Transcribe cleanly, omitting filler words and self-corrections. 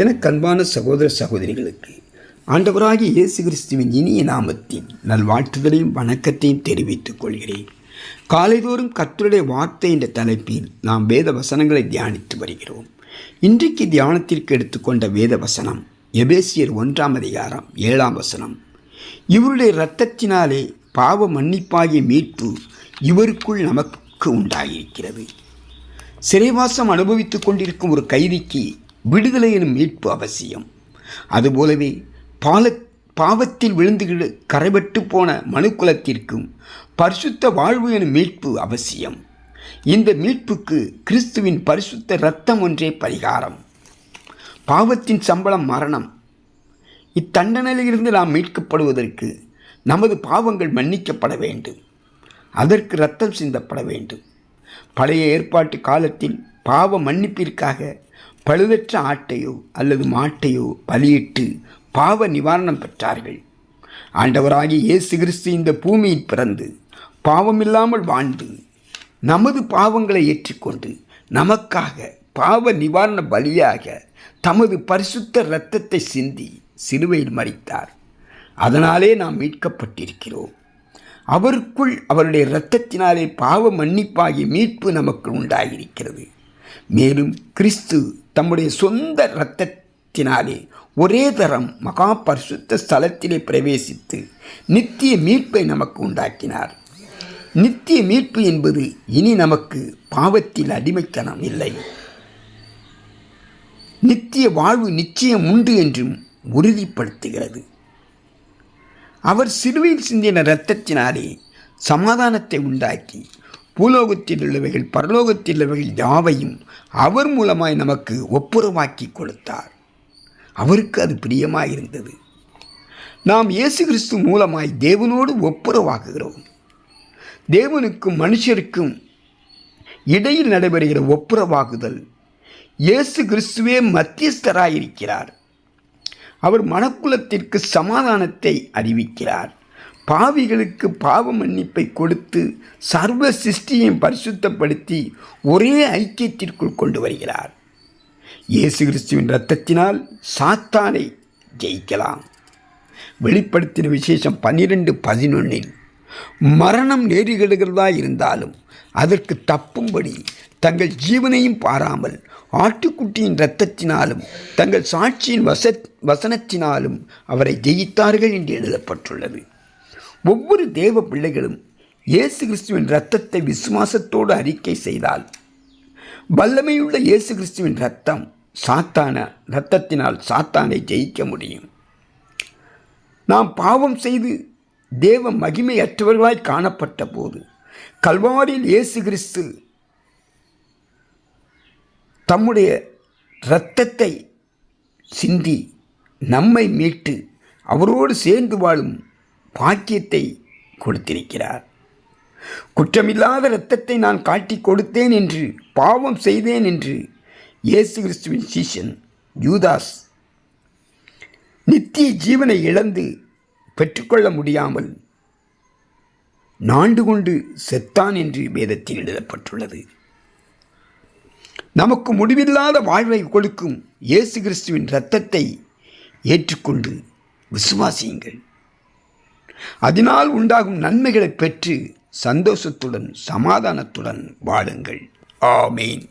எனக்கு அன்பான சகோதர சகோதரிகளுக்கு ஆண்டவராகிய இயேசு கிறிஸ்துவின் இனிய நாமத்தில் நல்வாழ்த்துதலையும் வணக்கத்தையும் தெரிவித்துக் கொள்கிறேன். காலைதோறும் கர்த்தருடைய வார்த்தை என்ற தலைப்பில் நாம் வேத வசனங்களை தியானித்து வருகிறோம். இன்றைக்கு தியானத்திற்கு எடுத்துக்கொண்ட வேத வசனம் எபேசியர் 1:7 இவருடைய இரத்தத்தினாலே பாவ மன்னிப்பாகிய மீட்பு இவருக்குள் நமக்கு உண்டாகியிருக்கிறது. சிறைவாசம் அனுபவித்துக் கொண்டிருக்கும் ஒரு கைதிக்கு விடுதலை எனும் மீட்பு அவசியம். அதுபோலவே பாவத்தில் விழுந்து கரைபட்டு போன மனுக்குலத்திற்கும் பரிசுத்த வாழ்வு எனும் மீட்பு அவசியம். இந்த மீட்புக்கு கிறிஸ்துவின் பரிசுத்த இரத்தம் ஒன்றே பரிகாரம். பாவத்தின் சம்பளம் மரணம். இத்தண்டனையிலிருந்து நாம் மீட்கப்படுவதற்கு நமது பாவங்கள் மன்னிக்கப்பட வேண்டும். அதற்கு இரத்தம் சிந்தப்பட வேண்டும். பழைய ஏற்பாட்டு காலத்தில் பாவ மன்னிப்பிற்காக பழுதற்ற ஆட்டையோ அல்லது மாட்டையோ பலியிட்டு பாவ நிவாரணம் பெற்றார்கள். ஆண்டவராகிய இயேசு கிறிஸ்து இந்த பூமியில் பிறந்து பாவமில்லாமல் வாழ்ந்து நமது பாவங்களை ஏற்றுக்கொண்டு நமக்காக பாவ நிவாரண பலியாக தமது பரிசுத்த இரத்தத்தை சிந்தி சிலுவையில் மரித்தார். அதனாலே நாம் மீட்கப்பட்டிருக்கிறோம். அவருக்குள் அவருடைய இரத்தத்தினாலே பாவ மன்னிப்பாகிய மீட்பு நமக்கு உண்டாகியிருக்கிறது. மேலும் கிறிஸ்து தம்முடைய சொந்த இரத்தத்தினாலே ஒரே தரம் மகா பரிசுத்த ஸ்தலத்திலே பிரவேசித்து நித்திய மீட்பை நமக்கு உண்டாக்கினார். நித்திய மீட்பு என்பது இனி நமக்கு பாவத்தில் அடிமைத்தனம் இல்லை, நித்திய வாழ்வு நிச்சயம் உண்டு என்றும் உறுதிப்படுத்துகிறது. அவர் சிலுவையில் சிந்தின இரத்தத்தினாலே சமாதானத்தை உண்டாக்கி பூலோகத்தில் உள்ளவைகள் பரலோகத்தில் உள்ளவைகள் யாவையும் அவர் மூலமாய் நமக்கு ஒப்புரவாக்கி கொடுத்தார். அவருக்கு அது பிரியமாயிருந்தது. நாம் இயேசு கிறிஸ்து மூலமாய் தேவனோடு ஒப்புரவாகுகிறோம். தேவனுக்கும் மனுஷருக்கும் இடையில் நடைபெறுகிற ஒப்புரவாகுதல் இயேசு கிறிஸ்துவே மத்தியஸ்தராயிருக்கிறார். அவர் மனக்குலத்திற்கு சமாதானத்தை அறிவிக்கிறார். பாவிகளுக்கு பாவ மன்னிப்பை கொடுத்து சர்வ சிருஷ்டியையும் பரிசுத்தப்படுத்தி ஒரே ஐக்கியத்திற்குள் கொண்டு வருகிறார். இயேசு கிறிஸ்துவின் இரத்தத்தினால் சாத்தானை ஜெயிக்கலாம். வெளிப்படுத்தின விசேஷம் 12:11 மரணம் நேரிடுகிறதா இருந்தாலும் அதற்கு தப்பும்படி தங்கள் ஜீவனையும் பாராமல் ஆட்டுக்குட்டியின் இரத்தத்தினாலும் தங்கள் சாட்சியின் வசனத்தினாலும் அவரை ஜெயித்தார்கள் என்று எழுதப்பட்டுள்ளது. ஒவ்வொரு தேவ பிள்ளைகளும் இயேசு கிறிஸ்துவின் இரத்தத்தை விசுவாசத்தோடு அறிக்கை செய்தால் வல்லமையுள்ள இயேசு கிறிஸ்துவின் இரத்தத்தினால் சாத்தானை ஜெயிக்க முடியும். நாம் பாவம் செய்து தேவ மகிமையற்றவர்களாய் காணப்பட்ட போது கல்வாரியில் இயேசு கிறிஸ்து தம்முடைய இரத்தத்தை சிந்தி நம்மை மீட்டு அவரோடு சேர்ந்து வாழும் பாக்கியத்தை கொடுத்திருக்கிறார். குற்றமில்லாத இரத்தத்தை நான் காட்டி கொடுத்தேன் என்று பாவம் செய்தேன் என்று இயேசு கிறிஸ்துவின் சீஷன் யூதாஸ் நித்திய ஜீவனை இழந்து பெற்றுக்கொள்ள முடியாமல் நாண்டு கொண்டு செத்தான் என்று வேதத்தில் எழுதப்பட்டுள்ளது. நமக்கு முடிவில்லாத வாழ்வை கொடுக்கும் இயேசு கிறிஸ்துவின் இரத்தத்தை ஏற்றுக்கொண்டு விசுவாசியுங்கள். அதனால் உண்டாகும் நன்மைகளை பெற்று சந்தோஷத்துடன் சமாதானத்துடன் வாழுங்கள். ஆமேன்.